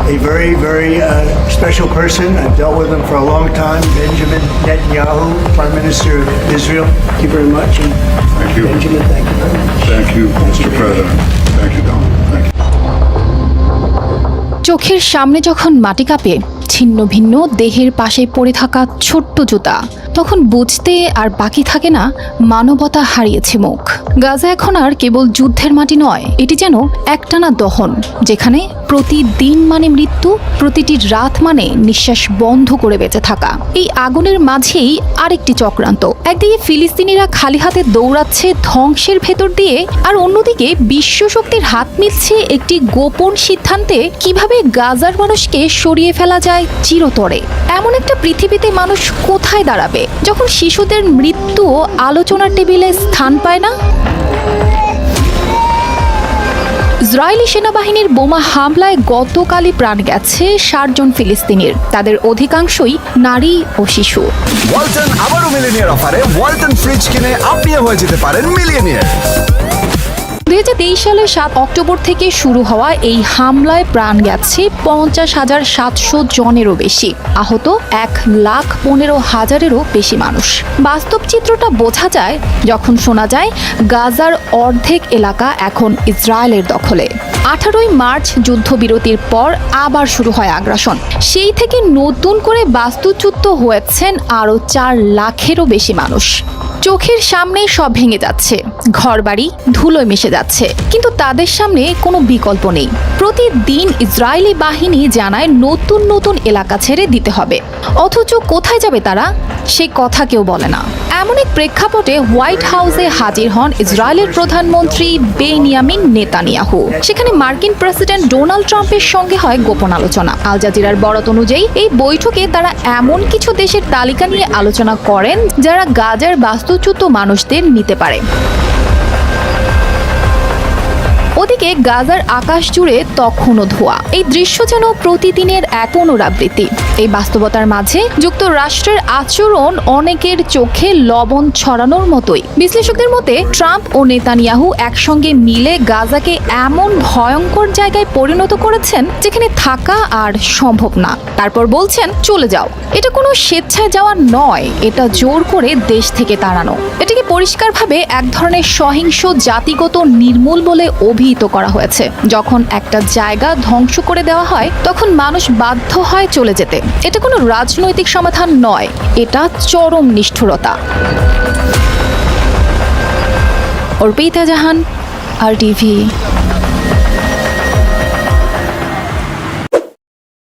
a very, very special person. I've dealt with him for a long time, Benjamin Netanyahu, Prime Minister of Israel. Thank you very much. And Thank you. Benjamin, thank you very much. Thank you, Mr. President. Thank you, Don. Thank you. চোখের সামনে যখন মাটি কাঁপে, ছিন্ন ভিন্ন দেহের পাশে পড়ে থাকা ছোট্ট জুতা, তখন বুঝতে আর বাকি থাকে না মানবতা হারিয়েছে মুখ। গাজা এখন আর কেবল যুদ্ধের মাটি নয়, এটি যেন একটানা দহন, যেখানে প্রতিদিন মানে মৃত্যু, প্রতিটি রাত মানে নিঃশ্বাস বন্ধ করে বেঁচে থাকা। এই আগুনের মাঝেই আরেকটি চক্রান্ত। একদিকে ফিলিস্তিনিরা খালি হাতে দৌড়াচ্ছে ধ্বংসের ভেতর দিয়ে, আর অন্যদিকে বিশ্ব শক্তির হাত মিলছে একটি গোপন সিদ্ধান্তে কিভাবে গাজার মানুষকে সরিয়ে ফেলা যায় চিরতরে। এমন একটা পৃথিবীতে মানুষ কোথায় দাঁড়াবে যখন শিশুদের মৃত্যু আলোচনার টেবিলে স্থান পায় না? ইসরায়েলি সেনাবাহিনীর বোমা হামলায় গতকালই প্রাণ গেছে ৬০ জন ফিলিস্তিনির। তাদের অধিকাংশই নারী ও শিশু। ওয়ালটন আবারও মিলিয়নিয়ার অফারে ওয়ালটন ফ্রিজ কিনে আপনিও হয়ে যেতে পারেন মিলিয়নিয়ার। ২০২৩ সালের ৭ অক্টোবর থেকে শুরু হওয়া এই হামলায় প্রাণ গেছে ৫০,৭০০ জনেরও বেশি, আহত ১,১৫,০০০-এরও বেশি মানুষ। বাস্তব চিত্রটা বোঝা যায় যখন শোনা যায় গাজার অর্ধেক এলাকা এখন ইসরায়েলের দখলে। ১৮ই মার্চ যুদ্ধবিরতির পর আবার শুরু হয় আগ্রাসন। সেই থেকে নতুন করে বাস্তুচ্যুত হয়েছেন আরও ৪ লাখেরও বেশি মানুষ। চোখের সামনে সব ভেঙে যাচ্ছে, ঘরবাড়ি ধুলোয় মিশে যাচ্ছে, কিন্তু তাদের সামনে কোনো বিকল্প নেই। প্রতিদিন ইসরায়েলি বাহিনী জানায় নতুন নতুন এলাকা ছেড়ে দিতে হবে, অথচ কোথায় যাবে তারা সে কথা কেউ বলে না। এমন এক প্রেক্ষাপটে হোয়াইট হাউসে হাজির হন ইসরায়েলের প্রধানমন্ত্রী বেনিয়ামিন নেতানিয়াহু। সেখানে মার্কিন প্রেসিডেন্ট ডোনাল্ড ট্রাম্পের সঙ্গে হয় গোপন আলোচনা। আল জাজিরার বরাত অনুযায়ী এই বৈঠকে তারা এমন কিছু দেশের তালিকা নিয়ে আলোচনা করেন যারা গাজার বাস্তুচ্যুত মানুষদের নিতে পারে। ওদিকে গাজার আকাশ জুড়ে তখনও ধোঁয়া। এই দৃশ্য যেন প্রতিদিনের এক পুনরাবৃত্তি। এই বাস্তবতার মাঝে যুক্তরাষ্ট্রের আচরণ অনেকের চোখে লবণ ছড়ানোর মতোই। বিশ্লেষকদের মতে ট্রাম্প ও নেতানিয়াহু একসঙ্গে মিলে গাজাকে এমন ভয়ঙ্কর জায়গায় পরিণত করেছেন যেখানে থাকা আর সম্ভব না। তারপর বলছেন চলে যাও। এটা কোনো স্বেচ্ছায় যাওয়া নয়, এটা জোর করে দেশ থেকে তাড়ানো। এটাকে পরিষ্কারভাবে এক ধরনের সহিংস জাতিগত নির্মূল বলে অভিহিত করা হয়েছে। যখন একটা জায়গা ধ্বংস করে দেওয়া হয় তখন মানুষ বাধ্য হয় চলে যেতে। এটা কোনো রাজনৈতিক সমাধান নয়, এটা চরম নিষ্ঠুরতা। অর্পিতা জাহান, RTV।